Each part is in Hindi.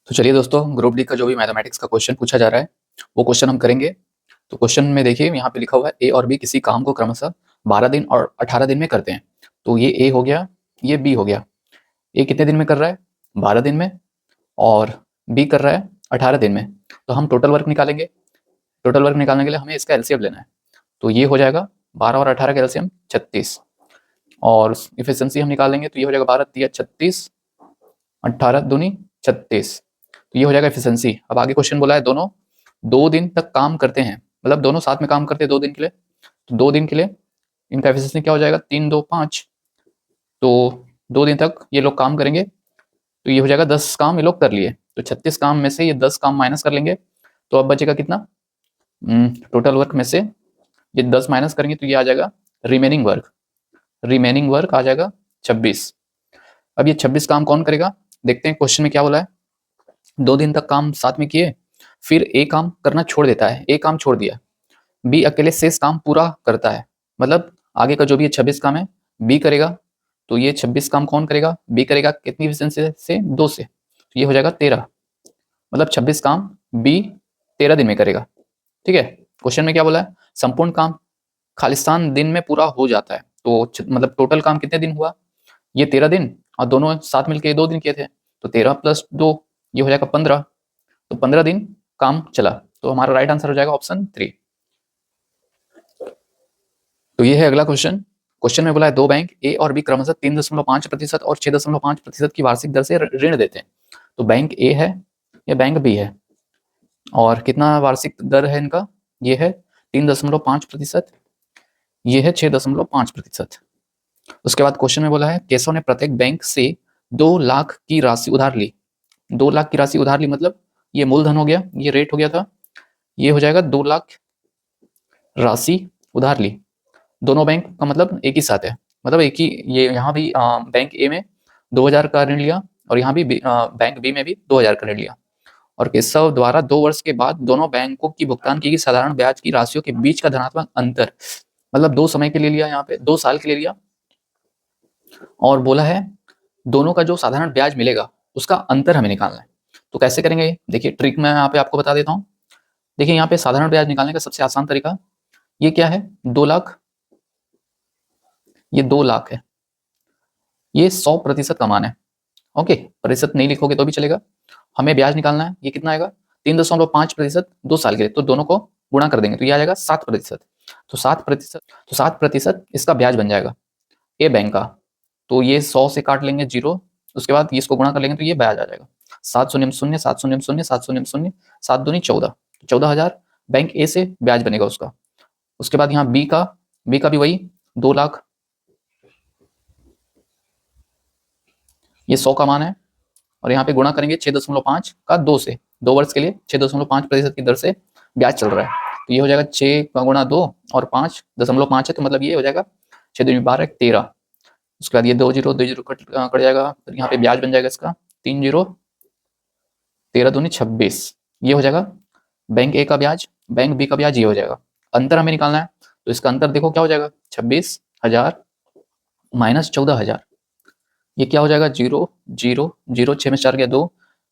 तो चलिए दोस्तों, ग्रुप डी का जो भी मैथमेटिक्स का क्वेश्चन पूछा जा रहा है वो क्वेश्चन हम करेंगे। तो क्वेश्चन में देखिए यहाँ पे लिखा हुआ है ए और बी किसी काम को क्रमशः 12 दिन और 18 दिन में करते हैं। तो ये ए हो गया, ये बी हो गया। ए कितने दिन में कर रहा है? 12 दिन में। और बी कर रहा है 18 दिन में। तो हम टोटल वर्क निकालेंगे। टोटल वर्क निकालने के लिए हमें इसका एलसीएम लेना है। तो ये हो जाएगा 12 और 18 का एलसीएम 36। और इफिशियंसी हम निकालेंगे तो ये हो जाएगा 12 तिया 36, 18 दूनी 36। तो ये हो जाएगा एफिशिएंसी। अब आगे क्वेश्चन बोला है दोनों 2 दिन तक काम करते हैं, मतलब दोनों साथ में काम करते हैं 2 दिन के लिए। तो 2 दिन के लिए इनका एफिशिएंसी क्या हो जाएगा? 3 2 5। तो 2 दिन तक ये लोग काम करेंगे तो ये हो जाएगा 10 काम ये लोग कर लिए। तो 36 काम में से ये 10 काम माइनस कर लेंगे। तो अब बचेगा कितना? टोटल वर्क में से ये 10 माइनस करेंगे तो ये आ जाएगा रिमेनिंग वर्क। रिमेनिंग वर्क आ जाएगा 26। अब ये 26 काम कौन करेगा? देखते हैं क्वेश्चन में क्या बोला है। 2 दिन तक काम साथ में किए, फिर ए काम करना छोड़ देता है, ए काम छोड़ दिया। बी अकेले शेष काम पूरा करता है, मतलब आगे का जो भी 26 काम है बी करेगा। तो ये 26 काम कौन करेगा? बी करेगा। कितनी एफिशिएंसी से? 2 से। तो ये हो जाएगा 13। मतलब 26 काम बी 13 दिन में करेगा। ठीक है। क्वेश्चन में क्या बोला है? संपूर्ण काम खालिस्तान दिन में पूरा हो जाता है। तो मतलब टोटल काम कितने दिन हुआ? ये 13 दिन, और दोनों साथ मिलकर 2 दिन किए थे। तो 13 + 2 ये हो जाएगा 15। तो 15 दिन काम चला। तो हमारा राइट आंसर हो जाएगा ऑप्शन 3। तो ये है अगला क्वेश्चन। क्वेश्चन में बोला है दो बैंक ए और बी क्रमशः 3.5% और 6.5% की वार्षिक दर से ऋण देते हैं। तो बैंक ए है, या बैंक बी है, और कितना वार्षिक दर है इनका? ये है 3.5%, ये है 6.5%। उसके बाद क्वेश्चन में बोला है केशव ने प्रत्येक बैंक से 2 लाख की राशि उधार ली। 2 लाख की राशि उधार ली, मतलब ये मूलधन हो गया, ये रेट हो गया था। ये हो जाएगा 2 लाख राशि उधार ली। दोनों बैंक का मतलब एक ही साथ है, मतलब एक ही। ये यहाँ भी बैंक ए में 2000 का ऋण लिया, और यहाँ भी बैंक बी में भी 2000 का ऋण लिया। और केशव द्वारा 2 वर्ष के बाद दोनों बैंकों की भुगतान की गई साधारण ब्याज की राशियों के बीच का धनात्मक अंतर, मतलब 2 समय के लिए लिया, यहाँ पे 2 साल के लिए लिया। और बोला है दोनों का जो साधारण ब्याज मिलेगा उसका अंतर हमें निकालना है। तो कैसे करेंगे? देखिए ट्रिक मैं यहाँ पे आपको बता देता हूँ। देखिए यहाँ पे साधारण ब्याज निकालने का सबसे आसान तरीका ये क्या है? 2 लाख, ये 2 लाख है, ये 100% का मान है। ओके, प्रतिशत नहीं लिखोगे तो भी चलेगा। हमें ब्याज निकालना है, ये कितना आएगा? 3.5% 2 साल के लिए। तो दोनों को गुणा कर देंगे तो ये आ जाएगा 7%। तो 7% इसका ब्याज बन जाएगा ए बैंक का। तो ये 100 से काट लेंगे 0, उसके बाद इसको गुणा कर लेंगे तो ये ब्याज आ जाएगा 7 शून्य शून्य 7 शून्य शून्य 7 शून्य शून्य 7 दूनी 14, 14,000 बैंक ए से ब्याज बनेगा उसका। उसके बाद यहाँ बी का भी वही 2 लाख, ये 100 का मान है, और यहाँ पे गुणा करेंगे 6.5 का 2 से। 2 वर्ष के लिए 6.5% की दर से ब्याज चल रहा है। तो ये हो जाएगा 6 का गुणा 2 और 5.5 है, तो मतलब ये हो जाएगा 6 दूनी 12 13। उसके बाद ये 2 जीरो 2 जीरो कट जाएगा, फिर यहाँ पे ब्याज बन जाएगा इसका 3 जीरो 13 दूनी 26। ये हो जाएगा बैंक ए का ब्याज, बैंक बी का ब्याज ये हो जाएगा। अंतर हमें निकालना है, तो इसका अंतर देखो क्या हो जाएगा? 26,000 माइनस 14,000। ये क्या हो जाएगा? 0 0 0, 6 में 4 गया 2,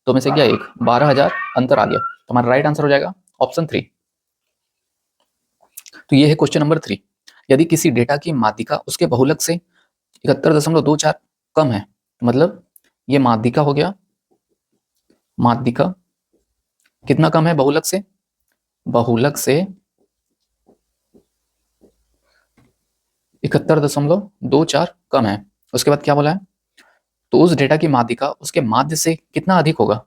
2 में से गया 1, 12,000 अंतर आ गया। तो हमारा राइट आंसर हो जाएगा ऑप्शन 3। तो ये है क्वेश्चन नंबर 3। यदि किसी डेटा की माध्यिका उसके बहुलक से 71.24 कम है, मतलब ये माध्यिका हो गया, माध्यिका कितना कम है बहुलक से? बहुलक से 71.24 कम है। उसके बाद क्या बोला है? तो उस डेटा की माध्यिका उसके माध्य से कितना अधिक होगा।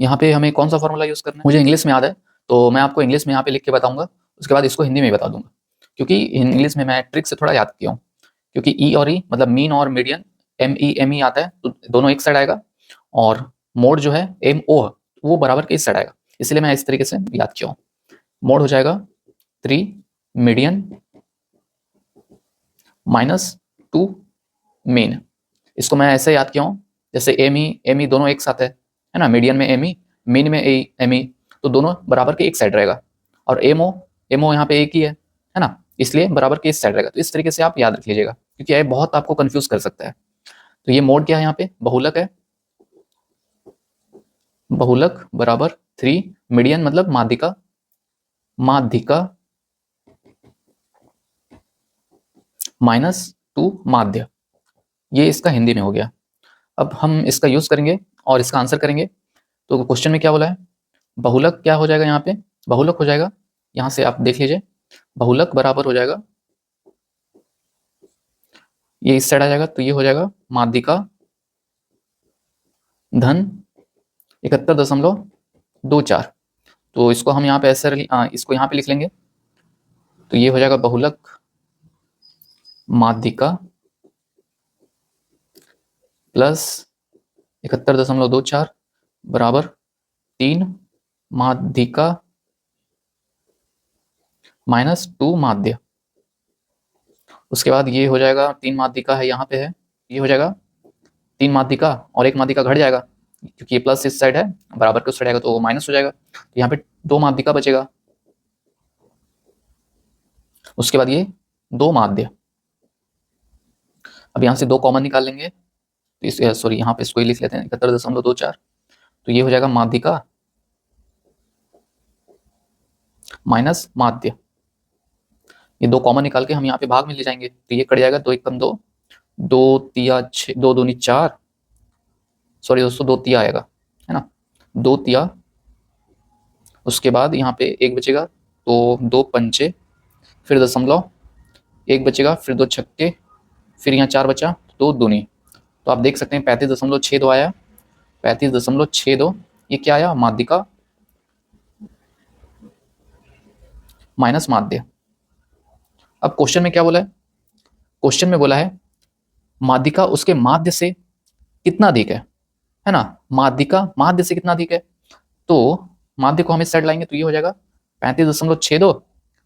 यहाँ पे हमें कौन सा फॉर्मूला यूज करना है? मुझे इंग्लिश में याद है, तो मैं आपको इंग्लिश में यहाँ पे लिख के बताऊंगा, उसके बाद इसको हिंदी में बता दूंगा, क्योंकि इंग्लिश में मैं ट्रिक से थोड़ा याद किया हूँ। क्योंकि ई और ई मतलब मीन और मीडियन, MEME आता है, तो दोनों एक साइड आएगा, और मोड जो है MO वो बराबर के इस साइड आएगा, इसलिए मैं इस तरीके से याद किया हूँ। मोड हो जाएगा 3 मीडियन -2 मीन। इसको मैं ऐसे याद किया हूँ, जैसे ME दोनों एक साथ है ना, मीडियन में ME, मीन में ME, तो दोनों बराबर के एक साइड रहेगा। और MO यहाँ पे एक ही है ना, इसलिए बराबर के इस साइड रहेगा। तो इस तरीके से आप याद रख लीजिएगा, क्योंकि ये बहुत आपको कंफ्यूज कर सकता है। तो ये मोड क्या है? यहाँ पे बहुलक है, बहुलक बराबर 3, मीडियन मतलब माध्यिका, माध्यिका -2 माध्य। ये इसका हिंदी में हो गया। अब हम इसका यूज करेंगे और इसका आंसर करेंगे। तो क्वेश्चन में क्या बोला है, बहुलक क्या हो जाएगा, यहाँ पे बहुलक हो जाएगा, यहाँ से आप देख लीजिए, बहुलक बराबर हो जाएगा, ये इस साइड आ जाएगा, तो ये हो जाएगा माध्यिका धन 71.24। तो इसको हम यहाँ पे ऐसे इसको यहाँ पे लिख लेंगे, तो ये हो जाएगा बहुलक माध्यिका प्लस 71.24 बराबर 3 माध्यिका -2 माध्य। उसके बाद ये हो जाएगा 3 माध्यिका है यहाँ पे है, ये हो जाएगा 3 माध्यिका और 1 माध्यिका घट जाएगा, क्योंकि ये प्लस इस साइड है, बराबर के उस साइड आएगा तो माइनस हो जाएगा, तो यहाँ पे 2 माध्यिका बचेगा। उसके बाद ये 2 माध्य, अब यहाँ से 2 कॉमन निकाल लेंगे, तो इस सॉरी यहाँ पे इसको ही लिख लेते हैं 71.24, तो ये हो जाएगा माध्यिका माइनस माध्य। ये 2 कॉमन निकाल के हम यहाँ पे भाग में ले जाएंगे, तो ये कट जाएगा, 2 एकम 2, 2 तिया 6, 2 दूनी 4, सॉरी दोस्तों 2 तिया आएगा, है ना, 2 तिया। उसके बाद यहाँ पे 1 बचेगा, तो 2 पंचे, फिर दशमलव 1 बचेगा, फिर 2 छक्के, फिर यहाँ 4 बचा, 2 दूनी, तो आप देख सकते हैं 35.62 आया, 35.62, ये क्या आया, माध्यिका माइनस माध्य। अब क्वेश्चन में क्या बोला है, क्वेश्चन में बोला है माध्यिका उसके माध्य से कितना अधिक है ना, माध्यिका माध्य से कितना अधिक है, तो माध्य को हम इस साइड लाएंगे, तो ये हो जाएगा 35.62,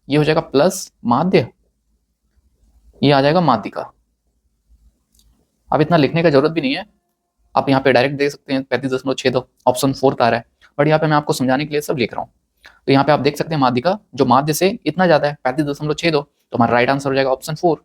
ये हो जाएगा प्लस माध्य, ये आ जाएगा माध्यिका। अब इतना लिखने का जरूरत भी नहीं है, आप यहाँ पे डायरेक्ट देख सकते हैं 35.62 ऑप्शन 4 का आ रहा है, बट यहाँ पे मैं आपको समझाने के लिए सब लिख रहा हूँ। तो यहाँ पे आप देख सकते हैं माध्यिका जो माध्य से इतना ज्यादा है 35.62, तो हमारा राइट आंसर हो जाएगा ऑप्शन 4।